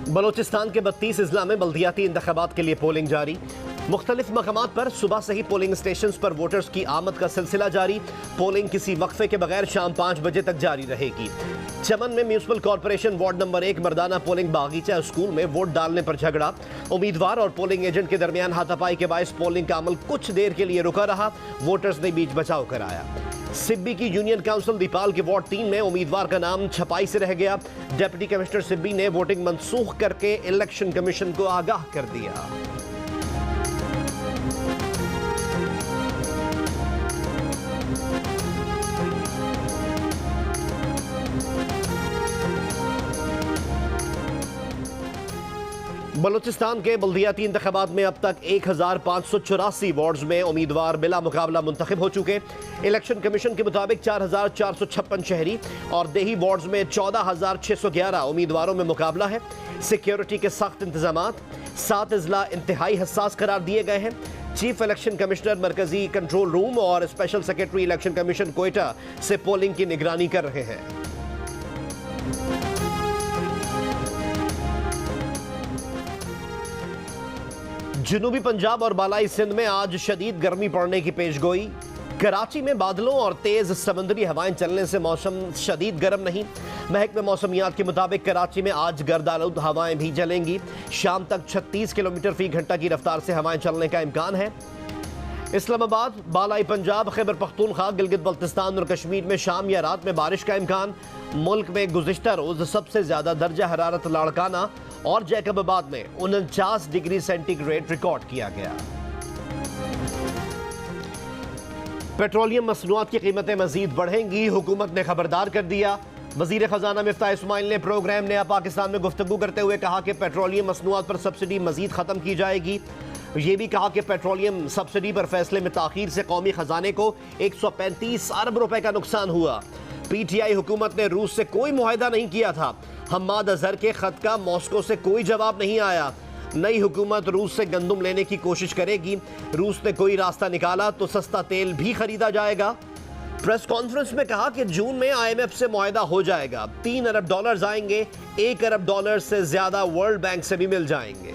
बलोचिस्तान के 32 अजला में बल्दियाती इंतखाबात के लिए पोलिंग जारी। मुख्तलिफ मकामात पर सुबह से ही पोलिंग स्टेशन पर वोटर्स की आमद का सिलसिला जारी। पोलिंग किसी वक्फे के बगैर शाम 5 बजे तक जारी रहेगी। चमन में म्यूनिसिपल कॉर्पोरेशन वार्ड नंबर 1 मर्दाना पोलिंग बागीचा स्कूल में वोट डालने पर झगड़ा। उम्मीदवार और पोलिंग एजेंट के दरमियान हाथापाई के बायस पोलिंग का अमल कुछ देर के लिए रुका रहा। वोटर्स ने बीच बचाव कराया। सिब्बी की यूनियन काउंसिल दीपाल के वार्ड 3 में उम्मीदवार का नाम छपाई से रह गया। डिप्टी कमिश्नर सिब्बी ने वोटिंग मनसूख करके इलेक्शन कमीशन को आगाह कर दिया। बलूचिस्तान के बल्दियाती इंतखाबात में अब तक 1584 वार्ड्स में उम्मीदवार बिला मुकाबला मुंतखब हो चुके। इलेक्शन कमीशन के मुताबिक 4456 शहरी और देही वार्ड्स में 14611 उम्मीदवारों में मुकाबला है। सिक्योरिटी के सख्त इंतजामात, 7 अजला इंतहाई हसास करार दिए गए हैं। चीफ इलेक्शन कमिश्नर मरकजी कंट्रोल रूम और special secretary election commission Quetta से पोलिंग की निगरानी कर रहे हैं। जनूबी पंजाब और बालाई सिंध में आज शदीद गर्मी पड़ने की पेशगोई। कराची में बादलों और तेज समुद्री हवाएं चलने से मौसम शदीद गर्म नहीं। महकमे मौसमियात के मुताबिक कराची में आज गर्दालूद हवाएं भी चलेंगी। शाम तक 36 किलोमीटर फी घंटा की रफ्तार से हवाएं चलने का इम्कान है। इस्लामाबाद, बालाई पंजाब, खैबर पख्तूनख्वा, गिलगित बल्तिस्तान और कश्मीर में शाम या रात में बारिश का इम्कान। मुल्क में गुज़िश्ता रोज सबसे ज्यादा दर्जा हरारत लाड़काना और जैकबाबाद में 49 डिग्री सेंटीग्रेड रिकॉर्ड किया गया। पेट्रोलियम मसनूआत की कीमतें मजीद बढ़ेंगी, हुकूमत ने खबरदार कर दिया। वजीर खजाना मिफ्ताह इस्माइल ने प्रोग्राम नया पाकिस्तान में गुफ्तगू करते हुए कहा कि पेट्रोलियम मसनूआत पर सब्सिडी मजीद खत्म की जाएगी। ये भी कहा कि पेट्रोलियम सब्सिडी पर फैसले में ताखीर से कौमी खजाने को 135 अरब रुपए का नुकसान हुआ। पीटीआई हुकूमत ने रूस से कोई मुआहदा नहीं किया था। हम्माद अजहर के खत का मॉस्को से कोई जवाब नहीं आया। नई हुकूमत रूस से गंदम लेने की कोशिश करेगी। रूस ने कोई रास्ता निकाला तो सस्ता तेल भी खरीदा जाएगा। प्रेस कॉन्फ्रेंस में कहा कि जून में IMF से मुआहदा हो जाएगा। 3 अरब डॉलर्स आएंगे, 1 अरब डॉलर से ज्यादा वर्ल्ड बैंक से भी मिल जाएंगे।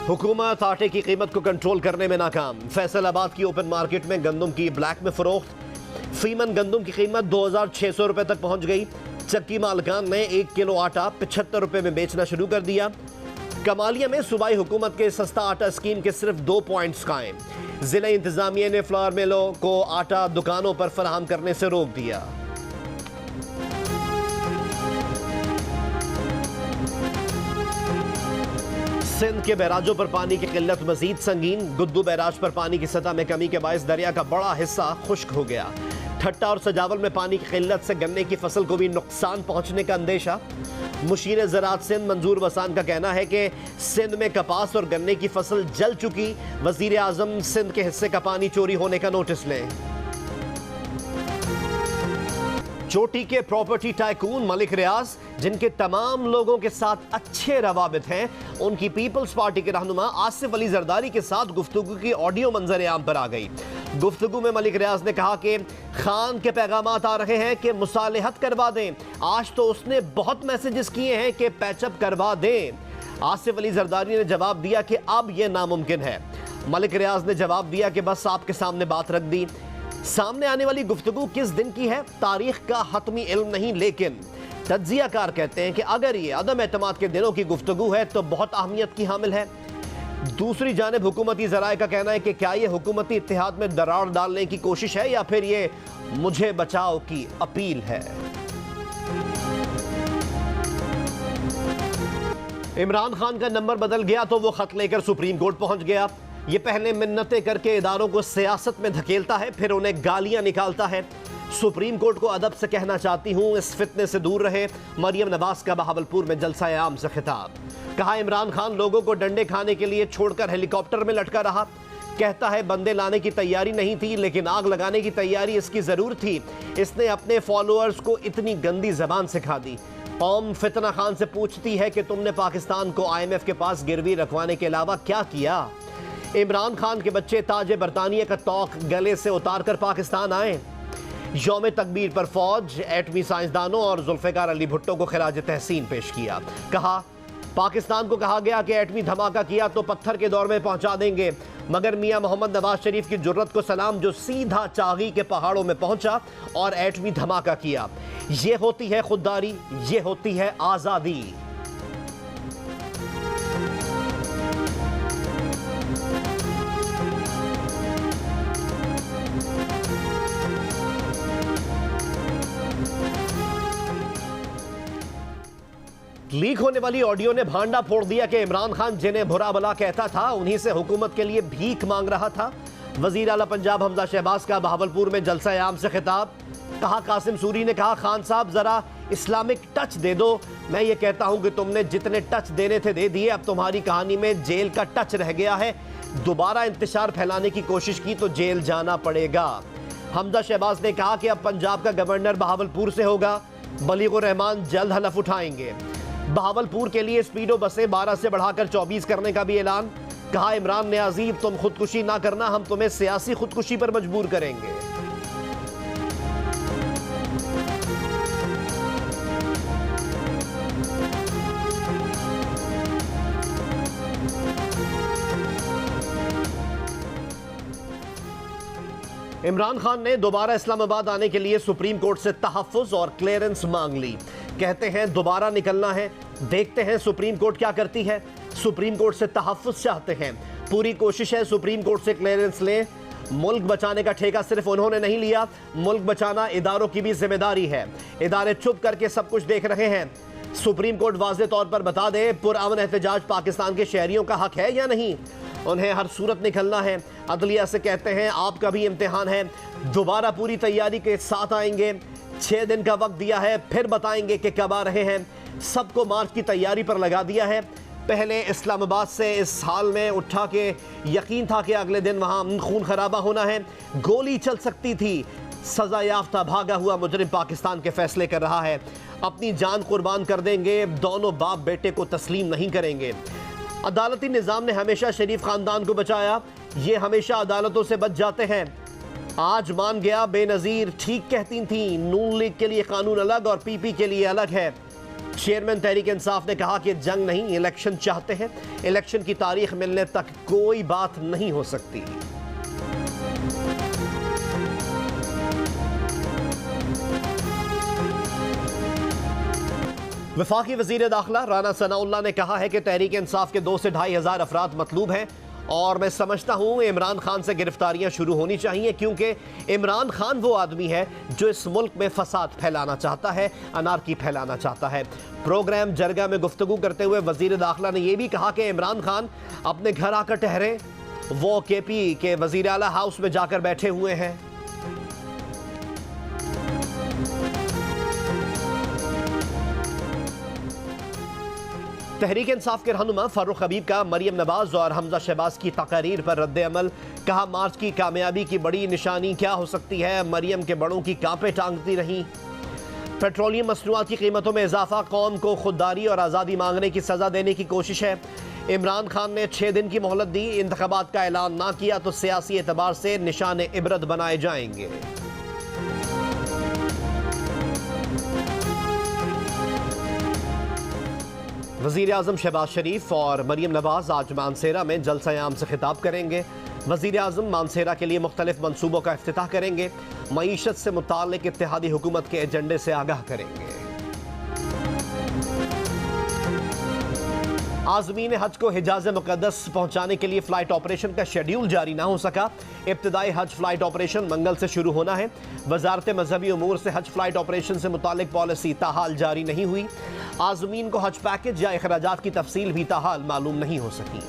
हुकूमत आटे की कीमत को कंट्रोल करने में नाकाम। फैसलाबाद की ओपन मार्केट में गंदम की ब्लैक में फरोख्त। फीमन गंदम की कीमत 2600 रुपए तक पहुंच गई। चक्की मालकान ने 1 किलो आटा 75 रुपए में बेचना शुरू कर दिया। कमालिया में सूबाई हुकूमत के सस्ता आटा स्कीम के सिर्फ 2 पॉइंट्स कायम। जिला इंतजामिया ने फ्लावर मिलों को आटा दुकानों पर फराहम करने से रोक दिया। सिंध के बैराजों पर पानी की किल्लत मजीद संगीन। गुद्दू बैराज पर पानी की सतह में कमी के बायस दरिया का बड़ा हिस्सा खुश्क हो गया। ठट्टा और सजावल में पानी की किल्लत से गन्ने की फसल को भी नुकसान पहुंचने का अंदेशा। मुशीर ज़राअत सिंध मंजूर वसान का कहना है कि सिंध में कपास और गन्ने की फसल जल चुकी। वजीर आजम सिंध के हिस्से का पानी चोरी होने का नोटिस लें। चोटी के प्रॉपर्टी टाइकून मलिक रियाज, जिनके तमाम लोगों के साथ अच्छे रवाबित हैं, उनकी पीपल्स पार्टी के रहनुमा आसिफ अली जरदारी के साथ गुफ्तगू की ऑडियो मंजर आम पर आ गई। गुफ्तगू में मलिक रियाज ने कहा कि खान के पैगामात आ रहे हैं कि मुसालिहत करवा दें। आज तो उसने बहुत मैसेजेस किए हैं कि पैचअप करवा दें। आसिफ अली जरदारी ने जवाब दिया कि अब यह नामुमकिन है। मलिक रियाज ने जवाब दिया कि बस आपके सामने बात रख दी। सामने आने वाली गुफ्तगू किस दिन की है, तारीख का हतमी इल्म नहीं, लेकिन तज्जियाकार कहते हैं कि अगर ये अदम एतमाद के दिनों की गुफ्तगू है तो बहुत अहमियत की हामिल है। दूसरी जानिब हुकूमती ज़राए का कहना है कि क्या ये हुकूमती इत्तेहाद में दरार डालने की कोशिश है या फिर ये मुझे बचाओ की अपील है। इमरान खान का नंबर बदल गया तो वो खत लेकर सुप्रीम कोर्ट पहुंच गया। ये पहले मिन्नतें करके इदारों को सियासत में धकेलता है, फिर उन्हें गालियां निकालता है। सुप्रीम कोर्ट को अदब से कहना चाहती हूं, इस फितने से दूर रहे। मरियम नवाज का बहावलपुर में जलसा आम से खिताब। कहा इमरान खान लोगों को डंडे खाने के लिए छोड़कर हेलीकॉप्टर में लटका रहा। कहता है बंदे लाने की तैयारी नहीं थी, लेकिन आग लगाने की तैयारी इसकी जरूर थी। इसने अपने फॉलोअर्स को इतनी गंदी जबान सिखा दी। कौम फितना खान से पूछती है कि तुमने पाकिस्तान को IMF के पास गिरवी रखवाने के अलावा क्या किया। इमरान खान के बच्चे ताजे बरतानिया का तौक गले से उतार कर पाकिस्तान आए। यौम तकबीर पर फौज, एटमी साइंसदानों और जुल्फिकार अली भुट्टो को खिराज तहसीन पेश किया। कहा पाकिस्तान को कहा गया कि एटमी धमाका किया तो पत्थर के दौर में पहुंचा देंगे, मगर मियां मोहम्मद नवाज शरीफ की जुर्रत को सलाम जो सीधा चागी के पहाड़ों में पहुंचा और एटमी धमाका किया। ये होती है खुददारी, ये होती है आजादी। लीक होने वाली ऑडियो ने भांडा फोड़ दिया कि इमरान खान जिन्हें बुरा भला कहता था उन्हीं से हुकूमत के लिए भीख मांग रहा था। वजीर आला पंजाब हमजा शहबाज का बहावलपुर में जलसा आम से खिताब। कहा कासिम सूरी ने कहा खान साहब जरा इस्लामिक टच दे दो। मैं ये कहता हूं कि तुमने जितने टच देने थे दे दिए, अब तुम्हारी कहानी में जेल का टच रह गया है। दोबारा इंतशार फैलाने की कोशिश की तो जेल जाना पड़ेगा। हमजा शहबाज ने कहा कि अब पंजाब का गवर्नर बहावलपुर से होगा। बलीगुर रहमान जल्द हलफ उठाएंगे। बहावलपुर के लिए स्पीडो बसें 12 से बढ़ाकर 24 करने का भी ऐलान। कहा इमरान नियाज़ी तुम खुदकुशी ना करना, हम तुम्हें सियासी खुदकुशी पर मजबूर करेंगे। इमरान खान ने दोबारा इस्लामाबाद आने के लिए सुप्रीम कोर्ट से तहफ़्फ़ुज़ और क्लियरेंस मांग ली। कहते हैं दोबारा निकलना है, देखते हैं सुप्रीम कोर्ट क्या करती है। सुप्रीम कोर्ट से तहफ़्फ़ुज़ चाहते हैं, पूरी कोशिश है सुप्रीम कोर्ट से क्लियरेंस लें। मुल्क बचाने का ठेका सिर्फ उन्होंने नहीं लिया, मुल्क बचाना इदारों की भी जिम्मेदारी है। इदारे चुप करके सब कुछ देख रहे हैं। सुप्रीम कोर्ट वाज़े तौर पर बता दे पुरअमन एहतजाज पाकिस्तान के शहरियों का हक है या नहीं। उन्हें हर सूरत निकलना है। अदलिया से कहते हैं आपका भी इम्तिहान है, दोबारा पूरी तैयारी के साथ आएंगे। 6 दिन का वक्त दिया है, फिर बताएंगे कि कब आ रहे हैं। सबको मार्च की तैयारी पर लगा दिया है। पहले इस्लामाबाद से इस हाल में उठा के यकीन था कि अगले दिन वहाँ खून खराबा होना है, गोली चल सकती थी। सजा याफ्ता भागा हुआ मुजरिम पाकिस्तान के फैसले कर रहा है। अपनी जान कुर्बान कर देंगे, दोनों बाप बेटे को तस्लीम नहीं करेंगे। अदालती निज़ाम ने हमेशा शरीफ ख़ानदान को बचाया, ये हमेशा अदालतों से बच जाते हैं। आज मान गया बेनज़ीर ठीक कहती थी, नून लीग के लिए कानून अलग और पीपी के लिए अलग है। चेयरमैन तहरीक इंसाफ ने कहा कि जंग नहीं इलेक्शन चाहते हैं, इलेक्शन की तारीख मिलने तक कोई बात नहीं हो सकती। वफाकी वज़ीर दाखिला राना सनाउल्लाह ने कहा है कि तहरीक इंसाफ के 2 से 2.5 हज़ार अफराद मतलूब हैं और मैं समझता हूँ इमरान खान से गिरफ्तारियाँ शुरू होनी चाहिए, क्योंकि इमरान खान वो आदमी है जो इस मुल्क में फसाद फैलाना चाहता है, अनारकी फैलाना चाहता है। प्रोग्राम जरगा में गुफ्तगू करते हुए वज़ीर दाखिला ने यह भी कहा कि इमरान खान अपने घर आकर ठहरे, वो KP के वज़ीर आला हाउस में जाकर बैठे हुए हैं। तहरीक इंसाफ के रहनुमा फारूक हबीब का मरियम नवाज और हमजा शहबाज की तकारीर पर रद्द अमल। कहा मार्च की कामयाबी की बड़ी निशानी क्या हो सकती है, मरियम के बड़ों की कांपे टांगती रहीं। पेट्रोलियम मसनूआत की कीमतों में इजाफा कौम को खुददारी और आज़ादी मांगने की सज़ा देने की कोशिश है। इमरान खान ने 6 दिन की मोहलत दी, इंतखाबात का ऐलान ना किया तो सियासी एतबार से निशान इबरत बनाए जाएंगे। वज़ीर आज़म शहबाज शरीफ और मरियम नवाज आज मानसेरा में जलसा-ए-आम से खिताब करेंगे। वज़ीर आज़म मानसेरा के लिए मुख्तलिफ मनसूबों का इफ्तिताह करेंगे, मईशत से मुताल्लिक़ इत्तेहादी हुकूमत के एजेंडे से आगाह करेंगे। आज़मीन हज को हिजाज़ मुक़द्दस पहुँचाने के लिए फ़्लाइट ऑपरेशन का शेड्यूल जारी ना हो सका। इब्तिदाई हज फ़्लाइट ऑपरेशन मंगल से शुरू होना है। वज़ारत मजहबी उमूर से हज फ़्लाइट ऑपरेशन से मुताल्लिक़ पॉलिसी ताहाल जारी नहीं हुई। आज़मीन को हज पैकेज या अखराजात की तफसील भी ताहाल मालूम नहीं हो सकी।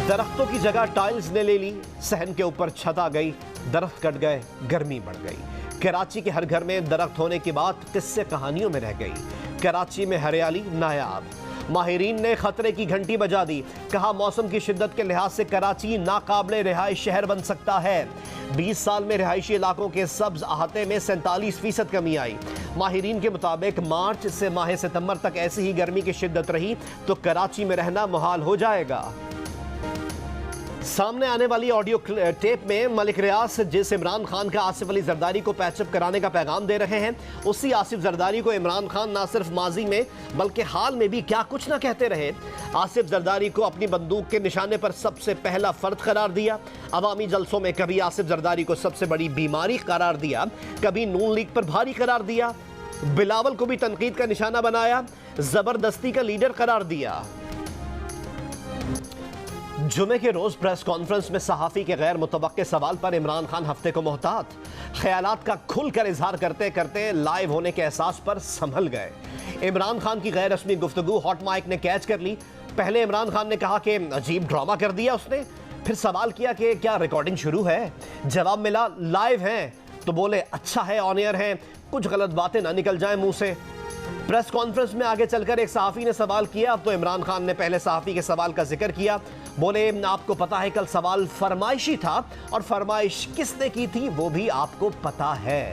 दरख्तों की जगह टाइल्स ने ले ली, सहन के ऊपर छत आ गई, दरख्त कट गए, गर्मी बढ़ गई। कराची के हर घर में दरख्त होने की बात किस्से कहानियों में रह गई। कराची में हरियाली नायाब। माहिरीन ने खतरे की घंटी बजा दी। कहा मौसम की शिद्दत के लिहाज से कराची नाकाबिले रिहाइश शहर बन सकता है। 20 साल में रिहायशी इलाकों के सब्ज अहाते में 47% कमी आई। माहिरीन के मुताबिक मार्च से माह सितंबर तक ऐसी ही गर्मी की शिद्दत रही तो कराची में रहना मुहाल हो जाएगा। सामने आने वाली ऑडियो टेप में मलिक रियाज जिस इमरान खान का आसिफ अली जरदारी को पैचअप कराने का पैगाम दे रहे हैं, उसी आसिफ जरदारी को इमरान खान ना सिर्फ माजी में बल्कि हाल में भी क्या कुछ ना कहते रहे। आसिफ जरदारी को अपनी बंदूक के निशाने पर सबसे पहला फर्द करार दिया। अवामी जलसों में कभी आसिफ जरदारी को सबसे बड़ी बीमारी करार दिया, कभी नून लीग पर भारी करार दिया, बिलावल को भी तनकीद का निशाना बनाया, जबरदस्ती का लीडर करार दिया। जुमे के रोज प्रेस कॉन्फ्रेंस में सहाफी के गैर मुतवक्के सवाल पर इमरान खान हफ्ते को मोहतात। ख्यालात का खुलकर इजहार करते करते लाइव होने के एहसास पर संभल गए। इमरान खान की गैर रस्मी गुफ्तगू हॉट माइक ने कैच कर ली। पहले इमरान खान ने कहा कि अजीब ड्रामा कर दिया उसने, फिर सवाल किया कि क्या रिकॉर्डिंग शुरू है। जवाब मिला लाइव हैं, तो बोले अच्छा है ऑन एयर हैं, कुछ गलत बातें ना निकल जाएं मुंह से। प्रेस कॉन्फ्रेंस में आगे चलकर एक सहाफी ने सवाल किया तो इमरान खान ने पहले सहाफी के सवाल का जिक्र किया। बोले आपको पता है कल सवाल फरमाइशी था और फरमाइश किसने की थी वो भी आपको पता है।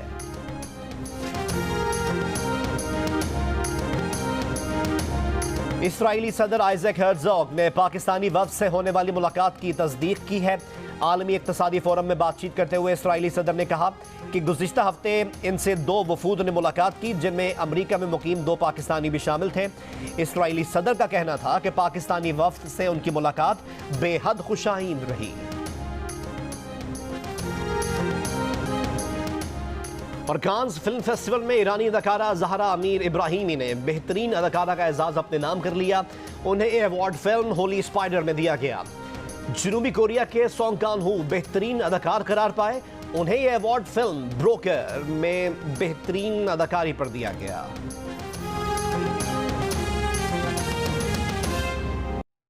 इस्राईली सदर आइजैक हर्ज़ोग ने पाकिस्तानी वफ़द से होने वाली मुलाकात की तस्दीक की है। आलमी इक़्तिसादी फोरम में बातचीत करते हुए इस्राईली सदर ने कहा कि गुज़िश्ता हफ्ते इनसे 2 वफूद ने मुलाकात की, जिनमें अमरीका में मुकीम 2 पाकिस्तानी भी शामिल थे। इस्राईली सदर का कहना था कि पाकिस्तानी वफ़द से उनकी मुलाकात बेहद खुशाइन रही। और कांस फिल्म फेस्टिवल में ईरानी अदाकारा ज़हरा अमीर इब्राहिमी ने बेहतरीन अदाकारा का एजाज़ अपने नाम कर लिया। उन्हें ये अवार्ड फिल्म होली स्पाइडर में दिया गया। जनूबी कोरिया के सोंग कान हू बेहतरीन अदाकार करार पाए। उन्हें यह अवार्ड फिल्म ब्रोकर में बेहतरीन अदाकारी पर दिया गया।